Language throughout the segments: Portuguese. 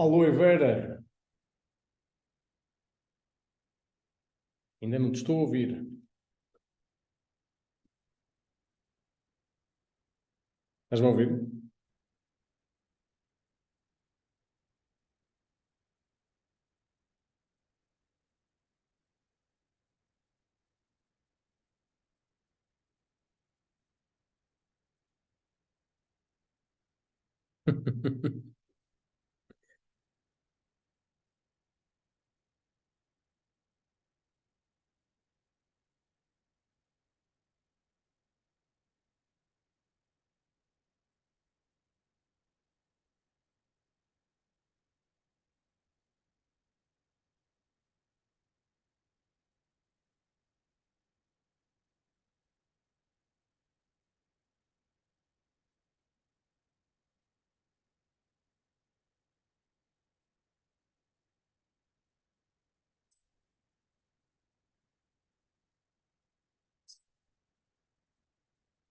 Aloe Vera, ainda não te estou a ouvir. Estás-me a ouvir?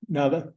Nada.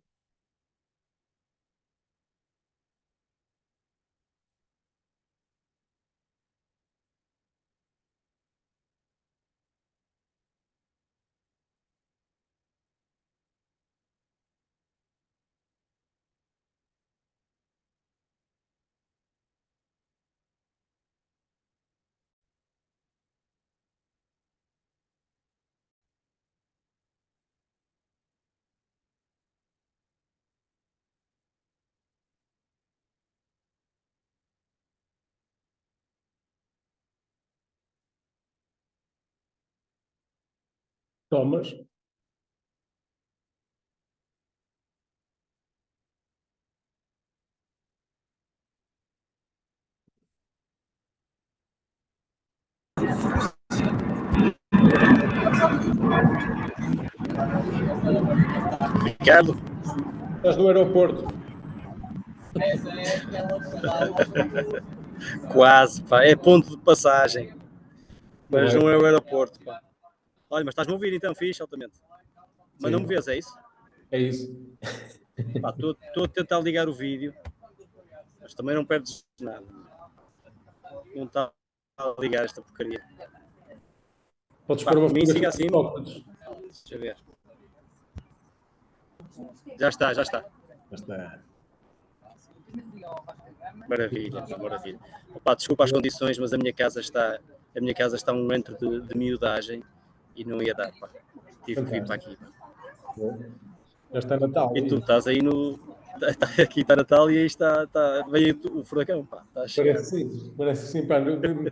Tomas. Ricardo, Estás no aeroporto. quase, pá. É ponto de passagem, mas Não não é? é o aeroporto, pá. Olha, mas estás-me a ouvir então, fixe, altamente. Mas não me Sim, vês, é isso? é isso. Estou a tentar ligar o vídeo, mas também não perdes nada. Não está a ligar esta porcaria. Podes Pá, pôr uma por mim siga fotografia assim. de óculos. Deixa eu ver. Já está, já está. Já está. Maravilha, maravilha. Opa, desculpa as condições, mas a minha casa está um momento de miudagem e não ia dar, pá. Tive que vir para aqui. Bom. Já está Natal. E tu estás aí no. Aqui está Natal e aí veio o furacão, pá. Está a chegar. Parece sim, pá.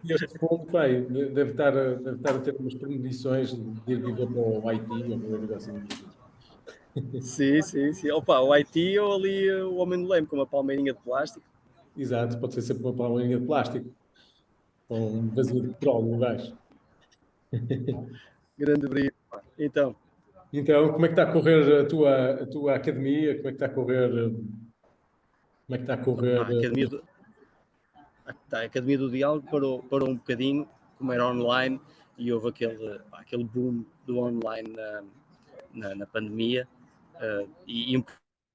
Este fundo, pá, deve estar a ter umas premonições de ir viver para o Haiti ou qualquer coisa assim. Sim, sim, sim. Opa, o Haiti ou ali o Homem do Leme com uma palmeirinha de plástico. Exato, pode ser sempre uma palmeirinha de plástico, com um vazio de petróleo no gás. Grande brilho. Pá. Então, Então, como é que está a correr a tua academia? Como é que está a correr? Como é que está a correr? opa, a Academia do Diálogo parou um bocadinho, como era online, e houve aquele boom do online na pandemia, e um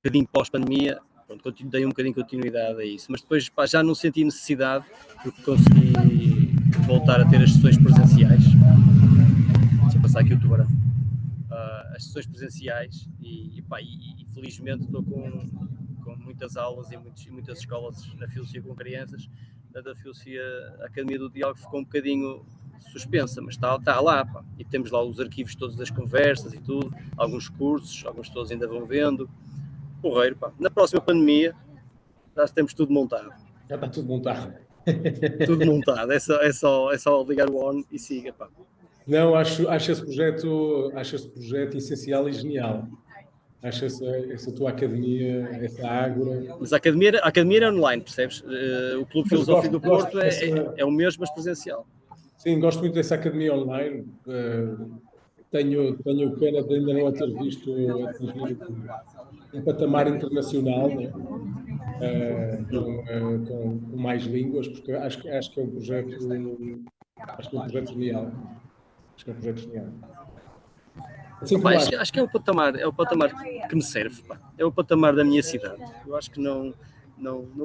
bocadinho pós-pandemia, pronto, dei um bocadinho de continuidade a isso, mas depois pá, já não senti necessidade, porque consegui voltar a ter as sessões presenciais. Deixa eu passar aqui o tubarão. As sessões presenciais e felizmente estou com muitas aulas e muitas escolas na filosofia com crianças. Da filosofia, a Academia do Diálogo ficou um bocadinho suspensa, mas está lá, pá. E temos lá os arquivos todos das conversas e tudo, alguns cursos, alguns todos ainda vão vendo. Porreiro, pá. Na próxima pandemia já temos tudo montado. Já está tudo montado. Tudo montado, é só ligar o on e siga, pá. Não, acho esse projeto essencial e genial. Acho essa tua academia, essa ágora. Mas a academia era online, percebes? O Clube Mas Filosófico gosto, do gosto Porto dessa. é o mesmo, mas presencial. Sim, gosto muito dessa academia online. Tenho pena de ainda não a ter visto atingir um patamar internacional, né? Com mais línguas, porque acho que é um projeto, acho que é um projeto genial. Acho que é um projeto genial. Assim Opa, como acho que é o patamar que me serve, pá. É o patamar da minha cidade. Eu acho que não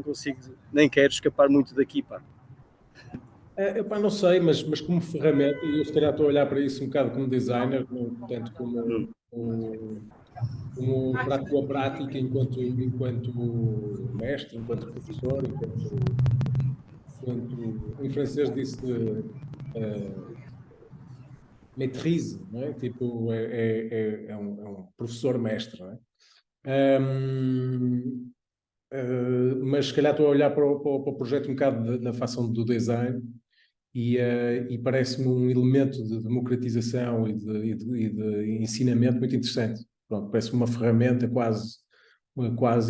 consigo, nem quero escapar muito daqui, pá. Epá, não sei, mas como ferramenta, e eu se calhar estou a olhar para isso um bocado como designer, tanto como para a tua prática enquanto mestre, enquanto professor, enquanto em francês disse maîtrise, não é? Tipo, é um professor mestre, não é? Mas se calhar estou a olhar para o projeto um bocado da facção do design e parece-me um elemento de democratização e de ensinamento muito interessante. Pronto, parece-me uma ferramenta quase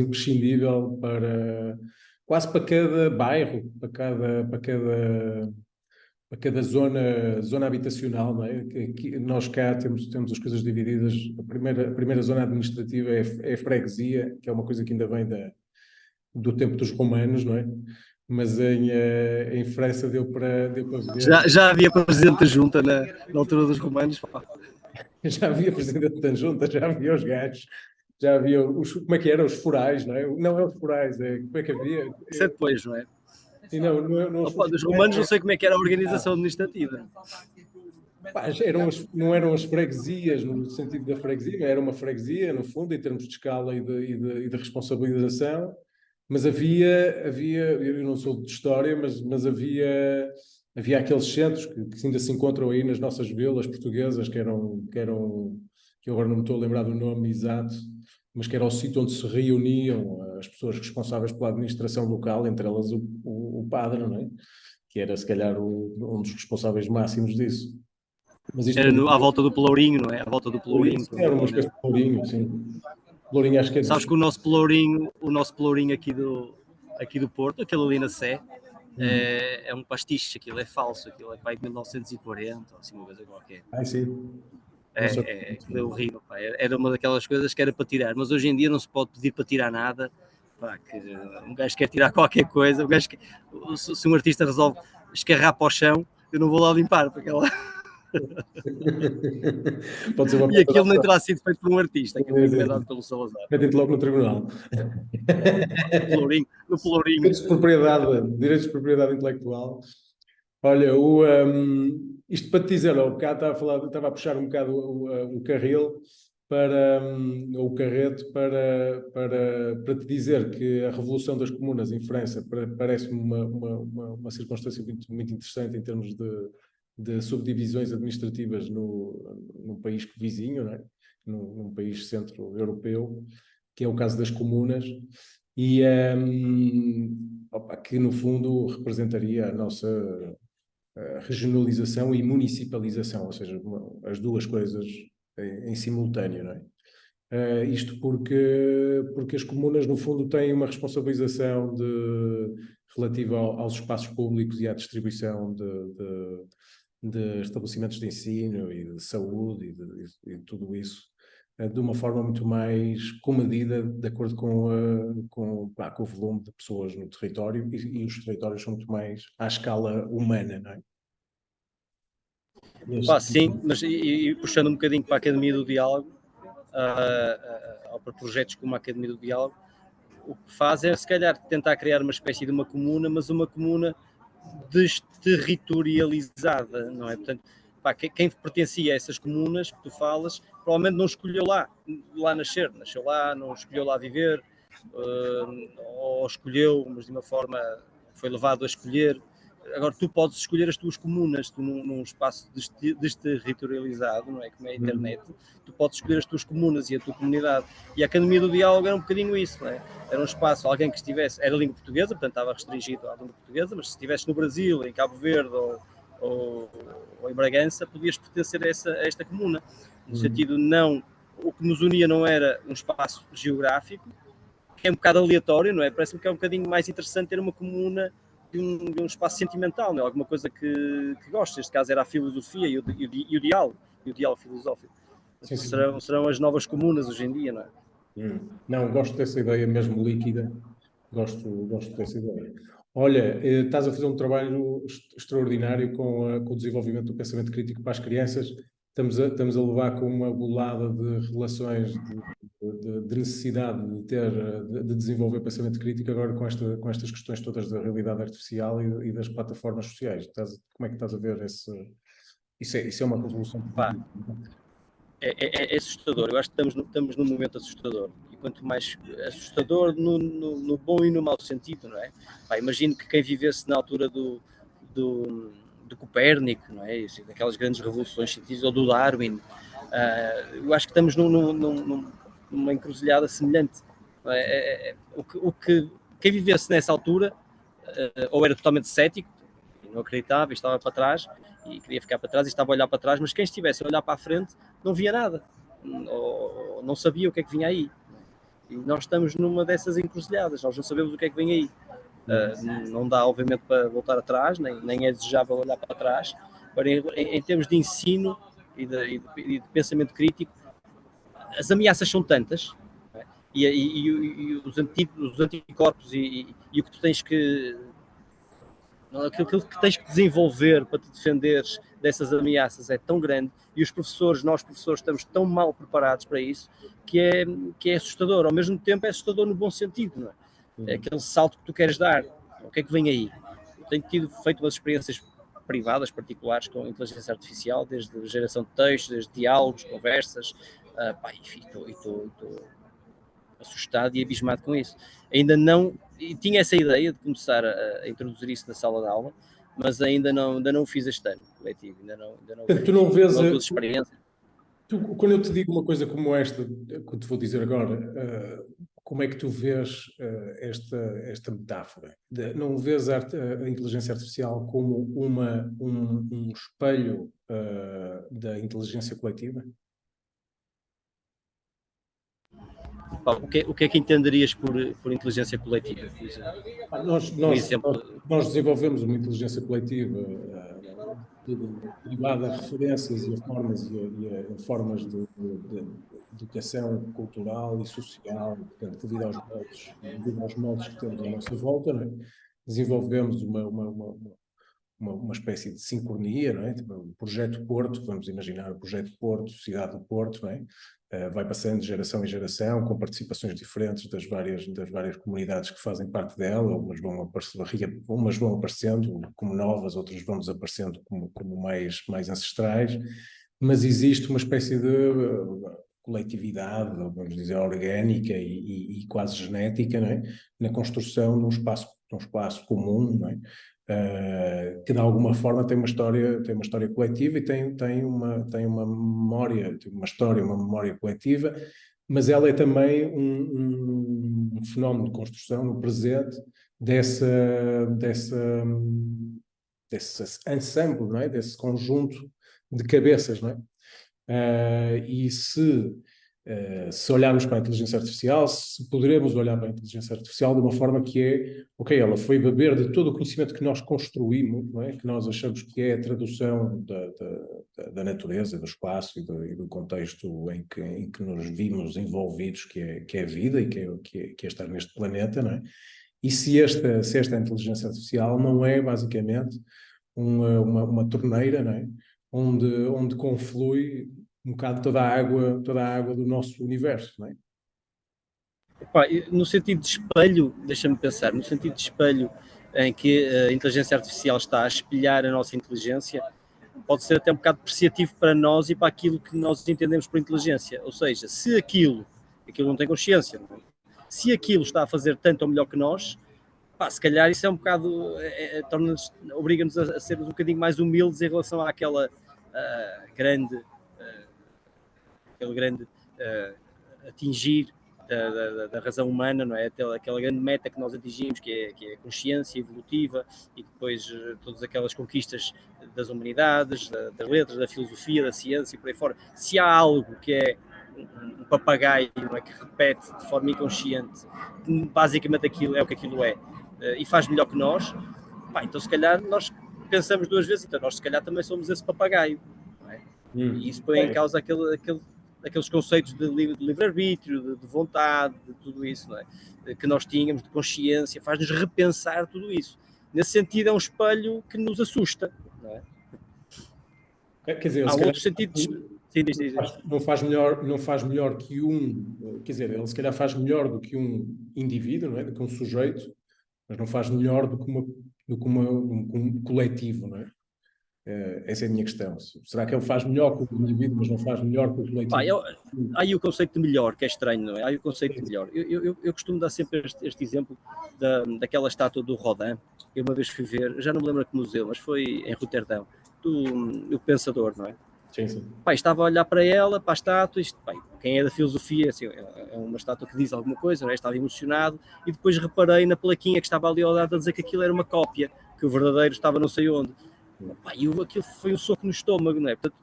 imprescindível quase para cada bairro, para cada zona habitacional, não é? Nós cá temos as coisas divididas. A primeira zona administrativa é a freguesia, que é uma coisa que ainda vem do tempo dos romanos, não é? Mas em França deu para ver. Já havia presidente da junta na altura dos romanos. Pá. Já havia presidente da junta, já havia os gajos, já havia como é que era? Os forais, não é? Não é os forais, como é que havia? Isso é depois, não é? Sim, não os Opa, dos romanos não sei como é que era a organização administrativa. pá, não eram as freguesias no sentido da freguesia, era uma freguesia, no fundo, em termos de escala e de responsabilização, mas eu não sou de história, mas havia aqueles centros que ainda se encontram aí nas nossas vilas portuguesas, que eu agora não me estou a lembrar do nome exato, mas que era o sítio onde se reuniam as pessoas responsáveis pela administração local, entre elas o padre, não é? Que era se calhar um dos responsáveis máximos disso. Mas isto Era à volta do Pelourinho, não é? À volta do Pelourinho, era uma provavelmente. espécie de Pelourinho, sim. Pelourinho acho que é Sabes que o nosso Pelourinho aqui do Porto, aquele ali na Sé, é um pastiche, aquilo é falso, aquilo é para aí de 1940, ou assim uma coisa qualquer. sim. Aquilo é horrível, pá. Era uma daquelas coisas que era para tirar, mas hoje em dia não se pode pedir para tirar nada, pá, que um gajo quer tirar qualquer coisa, se um artista resolve escarrar para o chão, eu não vou lá limpar, porque ela... Pode ser uma E aquilo nem coisa. terá sido feito por um artista, aquilo foi encomendado pelo Salazar. Metem-te logo no tribunal. No Pelourinho. Direitos de propriedade intelectual. Olha, isto para te dizer, o bocado estava a puxar um bocado o carril ou o carreto para te dizer que a Revolução das Comunas em França parece-me uma circunstância muito, muito interessante em termos de subdivisões administrativas num país vizinho, não é? Num país centro-europeu, que é o caso das comunas, e que no fundo representaria a nossa regionalização e municipalização, ou seja, as duas coisas em simultâneo, não é? Isto porque as comunas, no fundo, têm uma responsabilização relativa aos espaços públicos e à distribuição de estabelecimentos de ensino e de saúde e tudo isso, de uma forma muito mais comedida, de acordo com o volume de pessoas no território, e os territórios são muito mais à escala humana, não é? Pá, sim, mas e puxando um bocadinho para a Academia do Diálogo, ou para projetos como a Academia do Diálogo, o que faz é, se calhar, tentar criar uma espécie de uma comuna, mas uma comuna desterritorializada, não é? Portanto, pá, quem pertencia a essas comunas que tu falas, provavelmente não escolheu lá nasceu lá, não escolheu lá viver, ou escolheu, mas de uma forma foi levado a escolher. Agora, tu podes escolher as tuas comunas, tu num espaço desterritorializado, não é? Como é a internet, tu podes escolher as tuas comunas e a tua comunidade. E a Academia do Diálogo era um bocadinho isso, não é? Era um espaço, alguém que estivesse, era língua portuguesa, portanto estava restringido à língua portuguesa, mas se estivesse no Brasil, em Cabo Verde ou em Bragança, podias pertencer a esta comuna. No sentido, não, o que nos unia não era um espaço geográfico, que é um bocado aleatório, não é? Parece-me que é um bocadinho mais interessante ter uma comuna de um espaço sentimental, não é? Alguma coisa que gostes. Neste caso era a filosofia e o diálogo filosófico. Sim, sim. Serão as novas comunas hoje em dia, não é? Não, gosto dessa ideia mesmo líquida, gosto dessa ideia. Olha, estás a fazer um trabalho extraordinário com o desenvolvimento do pensamento crítico para as crianças. Estamos a levar com uma bolada de relações de necessidade de desenvolver pensamento crítico agora com estas questões todas da realidade artificial e das plataformas sociais. Como é que estás a ver isso é uma revolução? É assustador. Eu acho que estamos num momento assustador. E quanto mais assustador no bom e no mau sentido, não é? Imagino que quem vivesse na altura do Copérnico, não é? Daquelas grandes revoluções científicas, ou do Darwin, eu acho que estamos numa encruzilhada semelhante. Quem vivesse nessa altura, ou era totalmente cético, não acreditava e estava para trás, e queria ficar para trás e estava a olhar para trás, mas quem estivesse a olhar para a frente não via nada, ou não sabia o que é que vinha aí. E nós estamos numa dessas encruzilhadas, nós não sabemos o que é que vem aí. Não dá, obviamente, para voltar atrás, nem é desejável olhar para trás. Agora, em termos de ensino e de pensamento crítico, as ameaças são tantas, e os anticorpos e o que tu tens que... aquilo que tens que desenvolver para te defenderes dessas ameaças é tão grande, e nós professores estamos tão mal preparados para isso, que é assustador. Ao mesmo tempo é assustador no bom sentido, não é? É aquele salto que tu queres dar. O que é que vem aí? Eu tenho feito umas experiências privadas, particulares, com inteligência artificial, desde geração de textos, desde diálogos, conversas, e estou assustado e abismado com isso. Ainda não, e tinha essa ideia de começar a introduzir isso na sala de aula, mas ainda não fiz este ano letivo, ainda não Tu não vês as tuas experiências. Quando eu te digo uma coisa como esta, que te vou dizer agora, como é que tu vês esta metáfora? Não vês a inteligência artificial como um espelho da inteligência coletiva? O que é que entenderias por inteligência coletiva? Nós desenvolvemos uma inteligência coletiva derivada a referências e a formas de educação cultural e social, portanto, devido aos moldes que temos à nossa volta, não é? Desenvolvemos uma espécie de sincronia, não é? Tipo, o projeto Porto, vamos imaginar o projeto Porto, Cidade do Porto, não é? Vai passando de geração em geração, com participações diferentes das várias comunidades que fazem parte dela, umas vão aparecendo como novas, outras vão desaparecendo como mais ancestrais, mas existe uma espécie de coletividade, vamos dizer, orgânica e quase genética, não é? Na construção de um espaço comum, não é? Que de alguma forma tem uma história coletiva e tem uma memória, uma memória coletiva, mas ela é também um fenómeno de construção no presente desse ensemble, não é? Desse conjunto de cabeças, não é? E se olharmos para a inteligência artificial, se poderemos olhar para a inteligência artificial de uma forma que ok, ela foi beber de todo o conhecimento que nós construímos, não é? Que nós achamos que é a tradução da natureza, do espaço e do contexto em que nos vimos envolvidos, que é a vida e que é estar neste planeta, não é? E se esta inteligência artificial não é basicamente uma torneira, não é? Onde conflui um bocado toda a água do nosso universo, não é? No sentido de espelho, deixa-me pensar, no sentido de espelho em que a inteligência artificial está a espelhar a nossa inteligência, pode ser até um bocado depreciativo para nós e para aquilo que nós entendemos por inteligência. Ou seja, se aquilo não tem consciência, não é? Se aquilo está a fazer tanto ou melhor que nós, se calhar isso é um bocado, obriga-nos a sermos um bocadinho mais humildes em relação àquela grande atingir da razão humana, não é? Aquela grande meta que nós atingimos, que é a consciência evolutiva, e depois todas aquelas conquistas das humanidades, das letras, da filosofia, da ciência e por aí fora. Se há algo que é um papagaio, não é, que repete de forma inconsciente, basicamente aquilo é o que aquilo é, e faz melhor que nós, então se calhar nós pensamos duas vezes, então nós se calhar também somos esse papagaio, não é? E isso põe em causa aqueles conceitos de livre-arbítrio, de vontade, de tudo isso, não é? Que nós tínhamos, de consciência, faz-nos repensar tudo isso. Nesse sentido é um espelho que nos assusta, não é? Quer dizer, há outro sentido de... Sim, diz, diz, diz. Não faz melhor que um, quer dizer, ele se calhar faz melhor do que um indivíduo, não é? Do que um sujeito, mas não faz melhor do que um coletivo, não é? Essa é a minha questão. Será que ele faz melhor que o indivíduo, mas não faz melhor que o Pá, coletivo? há aí o conceito de melhor, que é estranho, não é? Há aí o conceito de melhor. Eu costumo dar sempre este exemplo daquela estátua do Rodin. Eu uma vez fui ver, já não me lembro que museu, mas foi em Roterdão, o Pensador, não é? Sim, sim. Pá, estava a olhar para ela, para a estátua, pá, quem é da filosofia, assim, é uma estátua que diz alguma coisa, não é? Estava emocionado, e depois reparei na plaquinha que estava ali ao lado a dizer que aquilo era uma cópia, que o verdadeiro estava não sei onde. Pá, e aquilo foi um soco no estômago, não é? Portanto,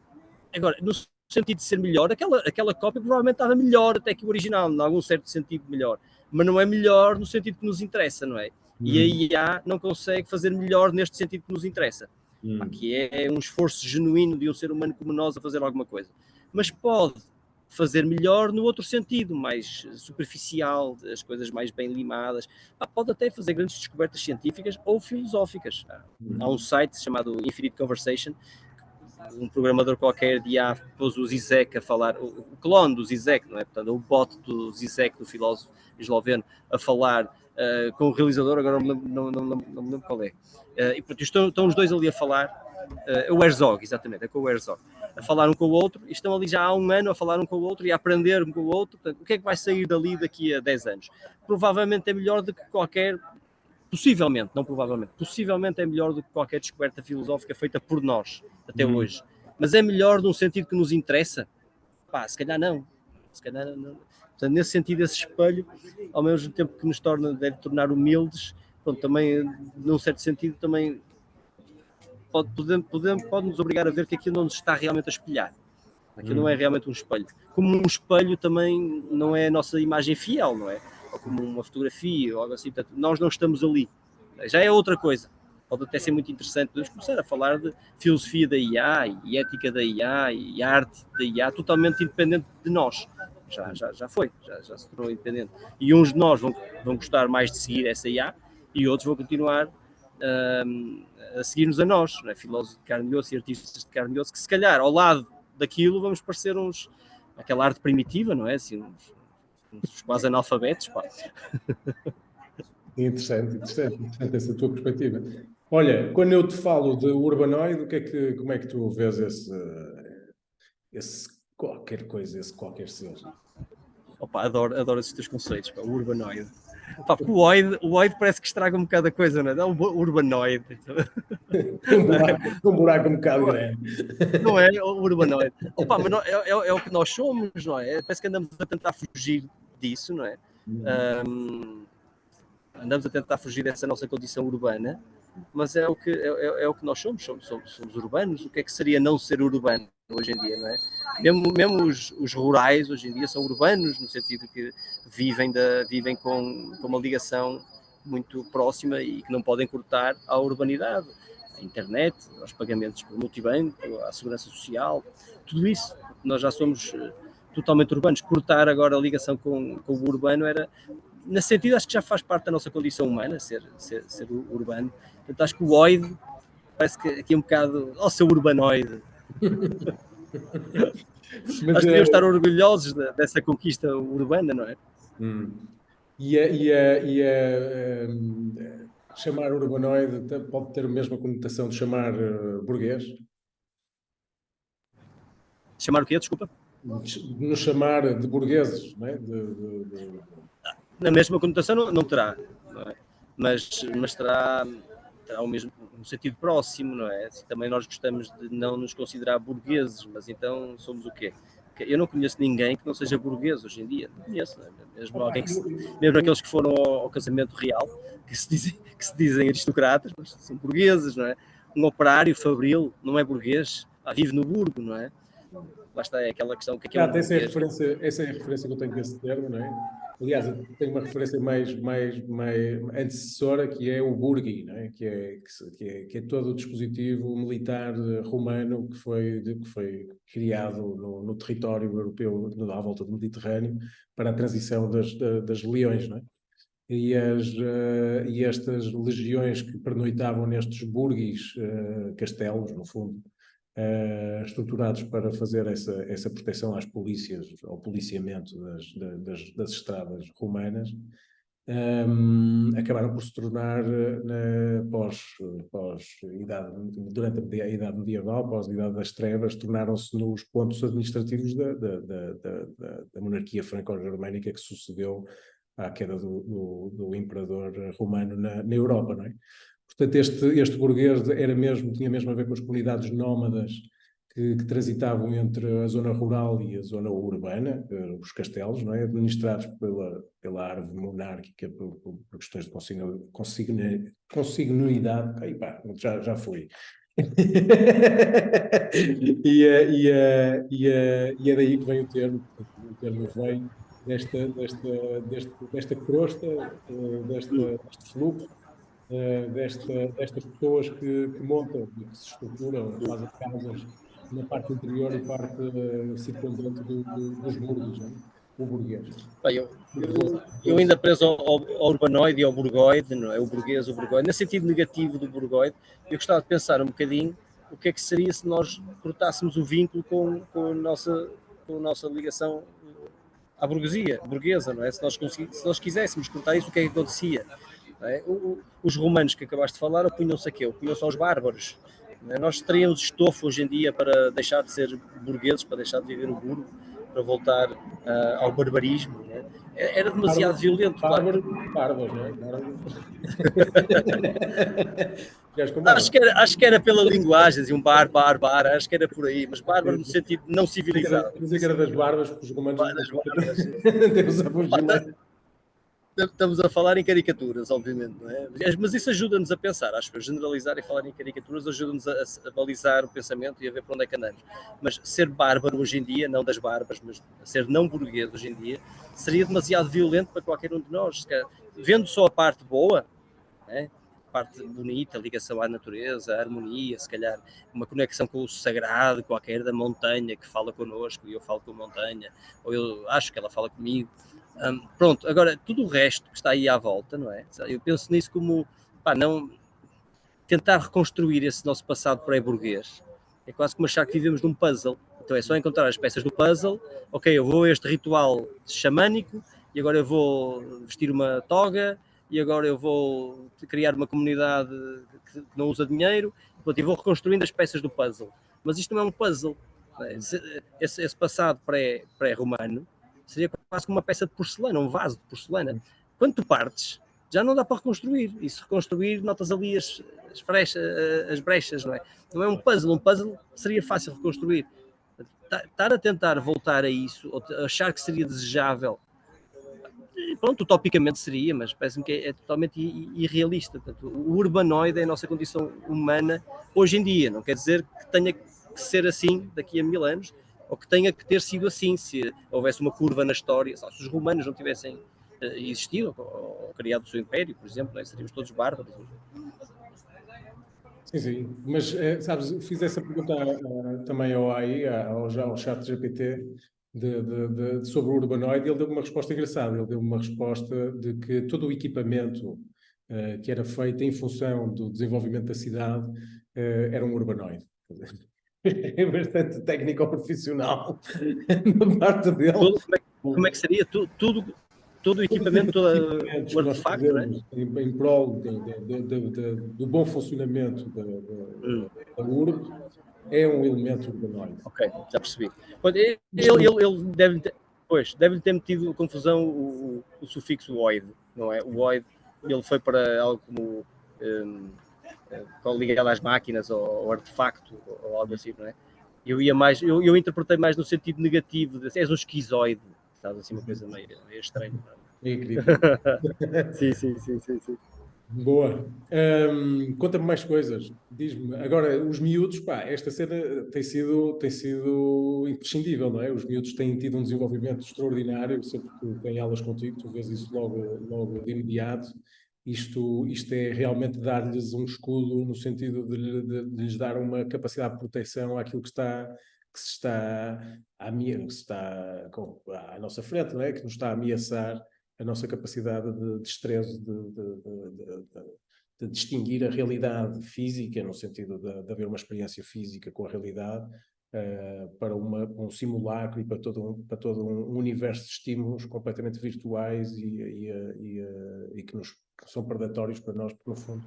agora, no sentido de ser melhor, aquela cópia provavelmente estava melhor até que o original, em algum certo sentido melhor, mas não é melhor no sentido que nos interessa, não é? E a IA não consegue fazer melhor neste sentido que nos interessa. Que é um esforço genuíno de um ser humano como nós a fazer alguma coisa. Mas pode fazer melhor no outro sentido, mais superficial, as coisas mais bem limadas. Pode até fazer grandes descobertas científicas ou filosóficas. Há um site chamado Infinite Conversation, um programador qualquer de IA pôs o Zizek a falar, o clone do Zizek, não é? Portanto, o bot do Zizek, do filósofo esloveno, a falar com o realizador, agora não me lembro qual é. E portanto, estão os dois ali a falar, o Herzog, exatamente, é com o Herzog, a falar um com o outro, e estão ali já há um ano a falar um com o outro e a aprender um com o outro. Portanto, o que é que vai sair dali daqui a 10 anos? Provavelmente é melhor do que qualquer, possivelmente, não provavelmente, possivelmente é melhor do que qualquer descoberta filosófica feita por nós, até hoje. Mas é melhor num sentido que nos interessa? Pá, se calhar não. Se calhar não. Portanto, nesse sentido, esse espelho, ao mesmo tempo que nos deve tornar humildes, pronto, também, num certo sentido, também pode nos obrigar a ver que aquilo não nos está realmente a espelhar. Aquilo não é realmente um espelho. Como um espelho também não é a nossa imagem fiel, não é? Ou como uma fotografia ou algo assim. Portanto, nós não estamos ali. Já é outra coisa. Pode até ser muito interessante. Podemos começar a falar de filosofia da IA e ética da IA e arte da IA totalmente independente de nós. Já foi, já se tornou independente. E uns de nós vão gostar mais de seguir essa IA e outros vão continuar a seguir-nos a nós, não é? Filósofos de carne e osso e artistas de carne e osso, que se calhar ao lado daquilo vamos parecer aquela arte primitiva, não é? Assim, uns quase analfabetos, pá. Interessante essa tua perspectiva. Olha, quando eu te falo de urbanoide, como é que tu vês esse qualquer ser? Opa, adoro esses teus conceitos, pá, o urbanoide. Pá, porque o oide parece que estraga um bocado a coisa, não é? Dá um urbanoide. Um buraco um bocado grande. Não é o urbanoide. Opa, mas não, é o que nós somos, não é? Parece que andamos a tentar fugir disso, não é? Andamos a tentar fugir dessa nossa condição urbana, mas é o que nós somos urbanos. O que é que seria não ser urbano hoje em dia, não é? Mesmo os rurais hoje em dia são urbanos, no sentido que vivem com uma ligação muito próxima e que não podem cortar à urbanidade, à internet, aos pagamentos por multibanco, à segurança social, tudo isso. Nós já somos totalmente urbanos. Cortar agora a ligação com o urbano era, nesse sentido, acho que já faz parte da nossa condição humana, ser urbano. Portanto, acho que o oide parece que aqui é um bocado ao seu urbanoide. Acho que devíamos estar orgulhosos dessa conquista urbana, não é? Chamar urbanoide pode ter a mesma conotação de chamar burguês? Chamar o quê? Desculpa? Nos chamar de burgueses, não é? Na mesma conotação não terá, não é? Mas terá o mesmo, um sentido próximo, não é? Assim, também nós gostamos de não nos considerar burgueses, mas então somos o quê? Eu não conheço ninguém que não seja burguês hoje em dia, não conheço, não é? Mesmo aqueles que foram ao casamento real, que se dizem aristocratas, mas são burgueses, não é? Um operário fabril não é burguês, vive no burgo, não é? Lá está, é aquela questão que é um burguês. Essa é a referência que eu tenho desse termo, não é? Aliás, eu tenho uma referência mais antecessora, que é o burgui, não é? Que é todo o dispositivo militar romano que foi criado no território europeu à volta do Mediterrâneo para a transição das legiões, não é? E estas legiões que pernoitavam nestes burguis, castelos, no fundo, estruturados para fazer essa proteção às polícias, ao policiamento das estradas romanas, acabaram por se tornar, durante a Idade Medieval, pós a Idade das Trevas, tornaram-se nos pontos administrativos da monarquia franco-germânica que sucedeu à queda do imperador romano na Europa, não é? Portanto, este burguês tinha mesmo a ver com as comunidades nómadas que transitavam entre a zona rural e a zona urbana, os castelos, não é? Administrados pela árvore monárquica, por questões de consignuidade. Aí, pá, já fui. E é daí que vem o termo. O termo vem desta crosta, deste fluxo, destas pessoas que montam e que se estruturam, fazem casas na parte interior e parte circundante dos burgos, não é? O burguês. Eu ainda preso ao urbanoide e ao burgoide, não é? O burguês, o burgoide, no sentido negativo do burgoide, eu gostava de pensar um bocadinho o que é que seria se nós cortássemos o vínculo com a nossa ligação à burguesa, não é? Se nós quiséssemos cortar isso, o que é que acontecia? É? Os romanos que acabaste de falar opunham-se a quê? Opunham-se aos bárbaros. É? Nós teríamos estofo hoje em dia para deixar de ser burgueses, para deixar de viver o burgo, para voltar ao barbarismo. Não é? Era demasiado violento. Bárbaros, não é? Acho que era pela linguagem, um bar, acho que era por aí, mas bárbaro no sentido não civilizado. Dizer que era das barbas, porque os romanos não usavam gilete. Estamos a falar em caricaturas, obviamente, não é? Mas isso ajuda-nos a pensar, acho que generalizar e falar em caricaturas ajuda-nos a balizar o pensamento e a ver para onde é que andamos. Mas ser bárbaro hoje em dia, não das barbas, mas ser não burguês hoje em dia, seria demasiado violento para qualquer um de nós. Vendo só a parte boa, né? A parte bonita, a ligação à natureza, a harmonia, se calhar uma conexão com o sagrado, qualquer da montanha que fala connosco e eu falo com a montanha, ou eu acho que ela fala comigo. Pronto, agora tudo o resto que está aí à volta, não é? Eu penso nisso como, não tentar reconstruir esse nosso passado pré-burguês. É quase como achar que vivemos num puzzle. Então é só encontrar as peças do puzzle. Ok, eu vou a este ritual xamânico e agora eu vou vestir uma toga e agora eu vou criar uma comunidade que não usa dinheiro. E vou reconstruindo as peças do puzzle. Mas isto não é um puzzle. Esse passado pré-romano seria quase como uma peça de porcelana, um vaso de porcelana. Quando tu partes, já não dá para reconstruir. E se reconstruir, notas ali as brechas, não é? Não é um puzzle seria fácil reconstruir. Estar a tentar voltar a isso, ou achar que seria desejável, pronto, utopicamente seria, mas parece-me que é totalmente irrealista. Portanto, o urbanoide é a nossa condição humana hoje em dia. Não quer dizer que tenha que ser assim daqui a 1000 anos, ou que tenha que ter sido assim, se houvesse uma curva na história, se os romanos não tivessem existido, ou criado o seu império, por exemplo, né? Seríamos todos bárbaros. Sim, mas sabes, fiz essa pergunta também ao AI, ao chat GPT, sobre o urbanoide, e ele deu-me uma resposta engraçada. Ele deu-me uma resposta de que todo o equipamento que era feito em função do desenvolvimento da cidade era um urbanoide. É bastante técnico-profissional da parte dele. Como é que seria? Todo o equipamento, todo o artefacto, que nós fazemos, em prol do bom funcionamento da urbe, é um elemento urbanoide. Ok, já percebi. Ele deve ter metido confusão o sufixo oide, não é? O oide, ele foi para algo como ligado às máquinas ou artefacto ou algo assim, não é? Eu interpretei mais no sentido negativo, de és um esquizoide, estás assim, uma coisa meio estranha. É incrível. Sim. Boa. Conta-me mais coisas. Diz-me. Agora, os miúdos, esta cena tem sido imprescindível, não é? Os miúdos têm tido um desenvolvimento extraordinário. Sempre que têm aulas contigo, tu vês isso logo de imediato. Isto é realmente dar-lhes um escudo no sentido de lhes dar uma capacidade de proteção àquilo que se está à nossa frente, não é? Que nos está a ameaçar a nossa capacidade de destreza, de distinguir a realidade física, no sentido de haver uma experiência física com a realidade, para um simulacro e para todo um universo de estímulos completamente virtuais e que são predatórios para nós, porque no fundo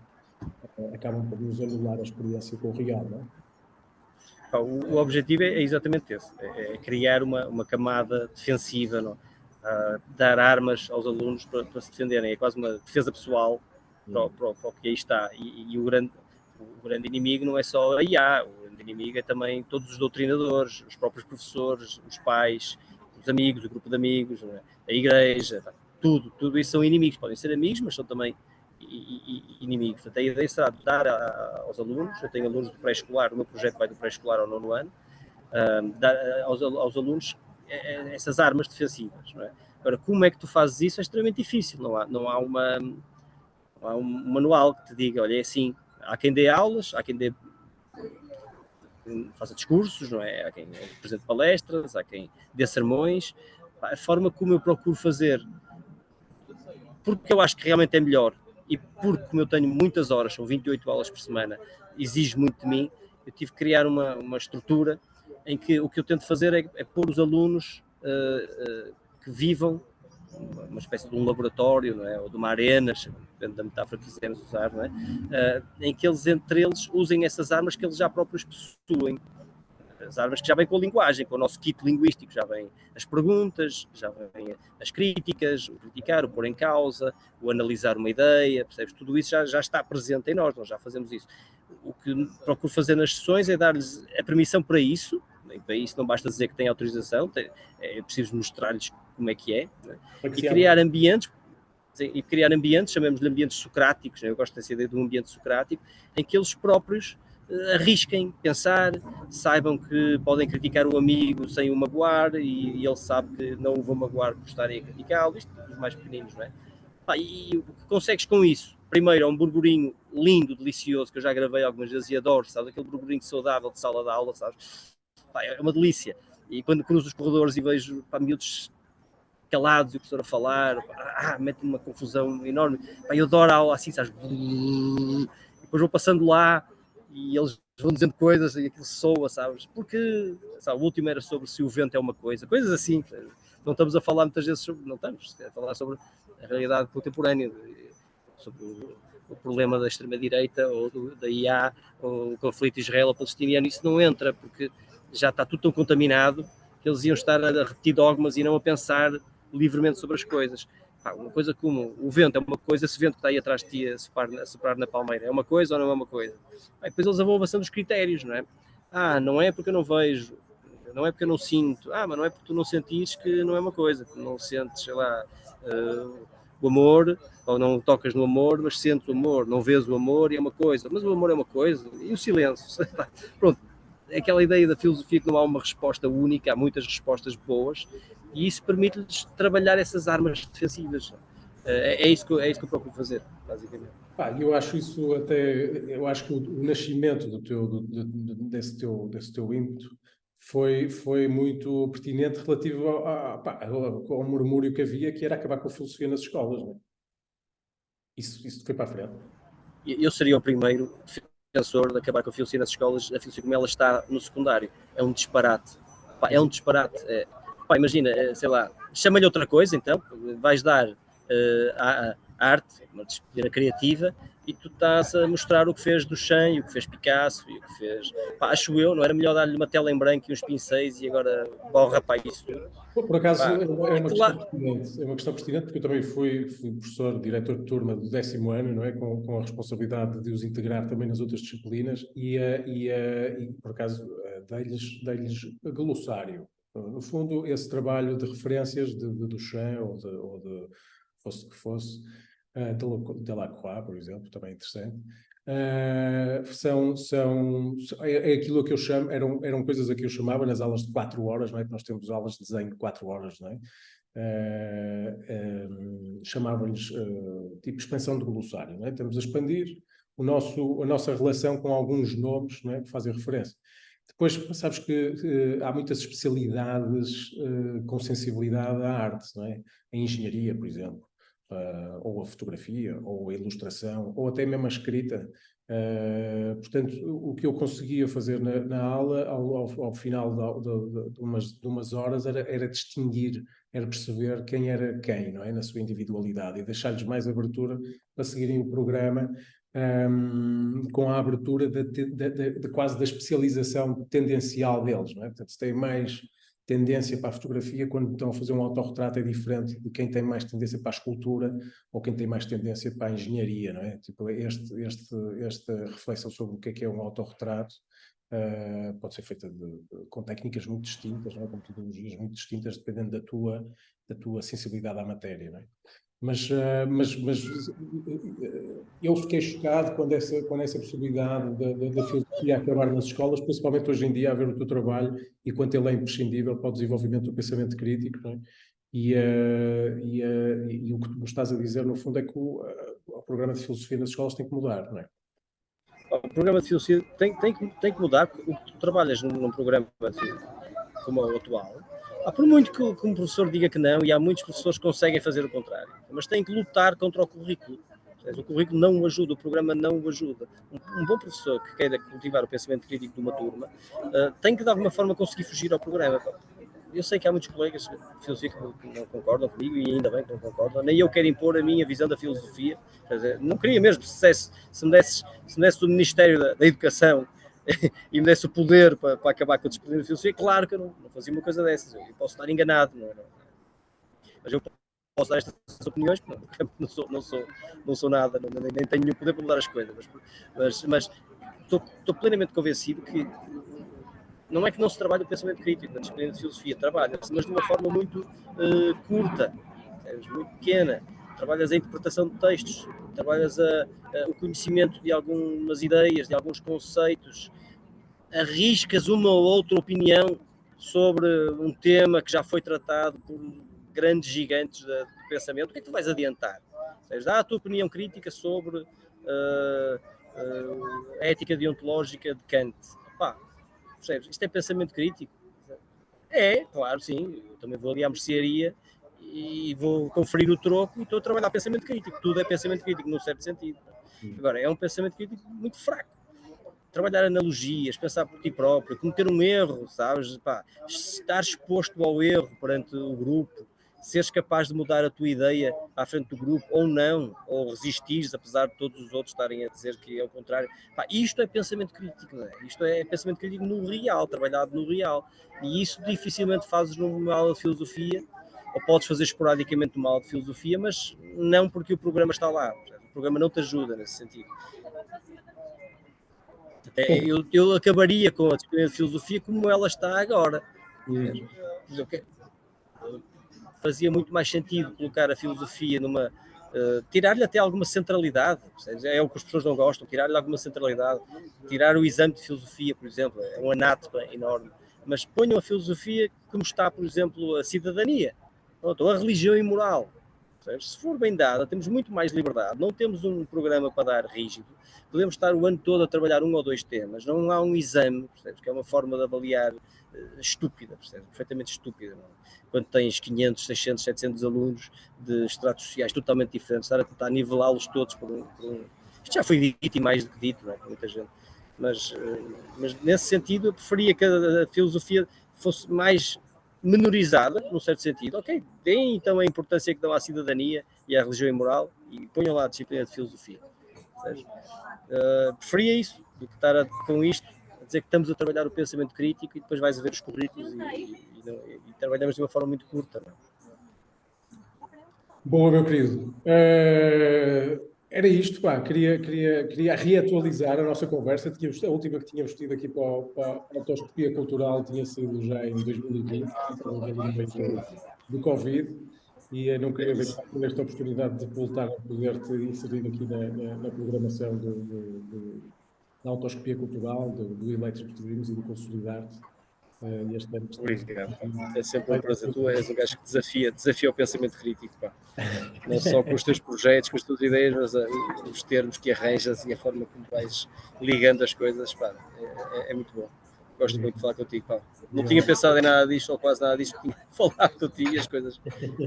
acabam por nos anular a experiência com o real, não é? O objetivo é exatamente esse, é criar uma camada defensiva, não? Dar armas aos alunos para se defenderem, é quase uma defesa pessoal para o que aí está. E o grande inimigo não é só a IA, o grande inimigo é também todos os doutrinadores, os próprios professores, os pais, os amigos, o grupo de amigos, é? A igreja, tudo isso são inimigos, podem ser amigos, mas são também inimigos. Portanto, a ideia será dar aos alunos, eu tenho alunos de pré-escolar, o meu projeto vai do pré-escolar ao 9º ano, dar aos alunos essas armas defensivas, não é? Agora, como é que tu fazes isso é extremamente difícil, não há um manual que te diga, olha, é assim, há quem dê aulas, há quem faça discursos, não é? Há quem apresente palestras, há quem dê sermões. A forma como eu procuro fazer, porque eu acho que realmente é melhor e porque como eu tenho muitas horas, são 28 aulas por semana, exige muito de mim, eu tive que criar uma estrutura em que o que eu tento fazer é pôr os alunos que vivam uma espécie de um laboratório, não é? Ou de uma arena, depende da metáfora que quisermos usar, não é? Em que eles, entre eles, usem essas armas que eles já próprios possuem. As armas que já vêm com a linguagem, com o nosso kit linguístico, já vêm as perguntas, já vêm as críticas, o criticar, o pôr em causa, o analisar uma ideia, percebes? Tudo isso já está presente em nós já fazemos isso. O que procuro fazer nas sessões é dar-lhes a permissão para isso, e para isso não basta dizer que tem autorização, é preciso mostrar-lhes como é que é, né? E criar ambientes, chamemos-lhe ambientes socráticos, né? Eu gosto dessa ideia de um ambiente socrático, em que eles próprios arrisquem pensar, saibam que podem criticar o amigo sem o magoar e ele sabe que não o vão magoar por estarem a criticá-lo, isto dos mais pequeninos, não é? E o que consegues com isso? Primeiro, é um burburinho lindo, delicioso, que eu já gravei algumas vezes e adoro, sabes? Aquele burburinho saudável de sala de aula, sabes? É uma delícia. E quando cruzo os corredores e vejo miúdos calados e o professor a falar, mete-me uma confusão enorme. Eu adoro a aula assim, sabes? E depois vou passando lá e eles vão dizendo coisas e aquilo soa, sabes? Porque, sabe, o último era sobre se o vento é uma coisa, coisas assim. Não estamos a falar muitas vezes sobre, não estamos a falar sobre a realidade contemporânea, sobre o problema da extrema-direita ou da IA, ou o conflito israelo-palestiniano, isso não entra, porque já está tudo tão contaminado que eles iam estar a repetir dogmas e não a pensar livremente sobre as coisas. Uma coisa como o vento é uma coisa, esse vento que está aí atrás de ti a soprar na palmeira é uma coisa ou não é uma coisa? Depois eles vão avançando os critérios, não é? Não é porque eu não vejo, não é porque eu não sinto, mas não é porque tu não sentires que não é uma coisa, que não sentes, sei lá, o amor, ou não tocas no amor, mas sentes o amor, não vês o amor e é uma coisa, mas o amor é uma coisa, e o silêncio, pronto. É aquela ideia da filosofia que não há uma resposta única, há muitas respostas boas, e isso permite-lhes trabalhar essas armas defensivas. É isso que eu procuro fazer, basicamente. Eu acho isso até, eu acho que o nascimento desse teu ímpeto foi muito pertinente relativo ao murmúrio que havia, que era acabar com a filosofia nas escolas, não é? Isso foi para a frente. Eu seria o primeiro defensor de acabar com a filosofia nas escolas, a filosofia como ela está no secundário. É um disparate. É um disparate. Imagina, sei lá, chama-lhe outra coisa, então, vais dar a arte, uma disciplina criativa, e tu estás a mostrar o que fez Duchamp, e o que fez Picasso, e o que fez... acho eu, não era melhor dar-lhe uma tela em branco e uns pincéis e agora borra para isso tudo? Por acaso, é uma questão pertinente. É uma questão pertinente porque eu também fui professor, diretor de turma do 10º ano, não é? Com a responsabilidade de os integrar também nas outras disciplinas e por acaso, dei-lhes glossário. No fundo, esse trabalho de referências de Duchamp ou de fosse que fosse, Delacroix, por exemplo, também é interessante. É aquilo que eu chamo, eram coisas a que eu chamava nas aulas de 4 horas, não é? Que nós temos aulas de desenho de 4 horas, não é? Chamava-lhes tipo expansão de glossário, não é? Estamos a expandir a nossa relação com alguns nomes, não é? Que fazem referência. Depois, sabes que há muitas especialidades com sensibilidade à arte, não é? A engenharia, por exemplo. ou a fotografia, ou a ilustração, ou até mesmo a escrita. Portanto, o que eu conseguia fazer na aula, ao final de umas horas, era distinguir, era perceber quem era quem, não é? Na sua individualidade, e deixar-lhes mais abertura para seguirem o programa, com a abertura de quase da especialização tendencial deles, não é? Portanto, se tem mais tendência para a fotografia, quando estão a fazer um autorretrato é diferente de quem tem mais tendência para a escultura ou quem tem mais tendência para a engenharia, não é? Tipo, esta reflexão sobre o que é um autorretrato pode ser feita com técnicas muito distintas, não é? Com metodologias muito distintas, dependendo da tua sensibilidade à matéria, não é? Mas eu fiquei chocado quando essa possibilidade da filosofia acabar nas escolas, principalmente hoje em dia, a ver o teu trabalho e quanto ele é imprescindível para o desenvolvimento do pensamento crítico, não é? E o que tu me estás a dizer, no fundo, é que o programa de filosofia nas escolas tem que mudar, não é? O programa de filosofia tem que mudar, porque tu trabalhas num programa como o atual. Por muito que um professor diga que não, e há muitos professores que conseguem fazer o contrário, mas tem que lutar contra o currículo. O currículo não o ajuda, o programa não o ajuda. Um bom professor que queira cultivar o pensamento crítico de uma turma tem que de alguma forma conseguir fugir ao programa. Eu sei que há muitos colegas de filosofia que não concordam comigo, e ainda bem que não concordam. Nem eu quero impor a minha visão da filosofia. Quer dizer, não queria mesmo, se me desse o Ministério da Educação e me desse o poder para acabar com a disciplina de filosofia, claro que eu não fazia uma coisa dessas. Eu posso estar enganado, mas eu posso dar estas opiniões, não sou nada, nem tenho nenhum poder para mudar as coisas. Mas estou plenamente convencido que não é que não se trabalha o pensamento crítico na disciplina de filosofia, trabalha-se, mas de uma forma muito curta, muito pequena. Trabalhas a interpretação de textos, trabalhas o conhecimento de algumas ideias, de alguns conceitos, arriscas uma ou outra opinião sobre um tema que já foi tratado por grandes gigantes do pensamento. O que é que tu vais adiantar? Dá a tua opinião crítica sobre a ética deontológica de Kant. Pá, percebes? Isto é pensamento crítico? É, claro, sim. Eu também vou ali à mercearia e vou conferir o troco e estou a trabalhar pensamento crítico. Tudo é pensamento crítico, num certo sentido. Agora, é um pensamento crítico muito fraco. Trabalhar analogias, pensar por ti próprio, cometer um erro, sabes? Pá, estar exposto ao erro perante o grupo, seres capaz de mudar a tua ideia à frente do grupo ou não, ou resistires, apesar de todos os outros estarem a dizer que é o contrário. Pá, isto é pensamento crítico, não é? Isto é pensamento crítico no real, trabalhado no real. E isso dificilmente fazes numa aula de filosofia, ou podes fazer esporadicamente numa aula de filosofia, mas não porque o programa está lá. O programa não te ajuda nesse sentido. Eu acabaria com a disciplina de filosofia como ela está agora. Fazia muito mais sentido colocar a filosofia numa... tirar-lhe até alguma centralidade. É o que as pessoas não gostam, tirar-lhe alguma centralidade. Tirar o exame de filosofia, por exemplo, é um anátema enorme. Mas ponham a filosofia como está, por exemplo, a cidadania. Ou a religião e moral. Se for bem dada, temos muito mais liberdade. Não temos um programa para dar rígido. Podemos estar o ano todo a trabalhar um ou dois temas. Não há um exame, percebes? Que é uma forma de avaliar estúpida, percebes? Perfeitamente estúpida. Não? Quando tens 500, 600, 700 alunos de estratos sociais totalmente diferentes, estar a tentar nivelá-los todos por um... Isto já foi dito e mais do que dito, não é? Por muita gente. Mas nesse sentido, eu preferia que a filosofia fosse mais menorizada, num certo sentido. Ok, deem então a importância que dão à cidadania e à religião e moral e ponham lá a disciplina de filosofia. Preferia isso do que estar com isto a dizer que estamos a trabalhar o pensamento crítico e depois vais a ver os currículos e trabalhamos de uma forma muito curta. Não? Boa, meu querido. Era isto, pá. Queria reatualizar a nossa conversa. A última que tínhamos tido aqui para a Autoscopia Cultural tinha sido já em 2020, estávamos ali no meio do Covid, e eu não queria deixar por esta oportunidade de voltar a poder-te inserir aqui na programação da Autoscopia Cultural, do Elétricos de Dreams e do Consolidar-te. Obrigado. É sempre um prazer. Tu és um gajo que desafia o pensamento crítico, pá. Não só com os teus projetos, com as tuas ideias, mas os termos que arranjas e a forma como vais ligando as coisas, pá, é muito bom. Gosto muito de falar contigo, pá. Não tinha pensado em nada disto, ou quase nada disto, tinha falado contigo e as coisas.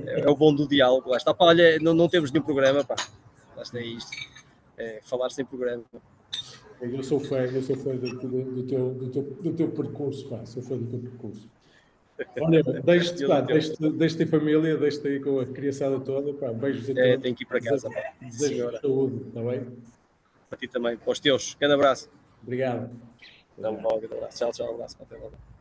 É o bom do diálogo, lá está. Pá, olha, não temos nenhum programa, pá. Lá está isto. É, falar sem programa. Eu sou fã do teu percurso, pá. Sou fã do teu percurso. Olha, deixe-te em família, deixe-te aí com a criançada toda, pá. Beijos a todos. Tenho que ir para casa, pá. Desejo saúde, está bem? Para ti também, para os teus. Grande abraço. Obrigado. Então, grande abraço. Tchau, abraço. Até logo.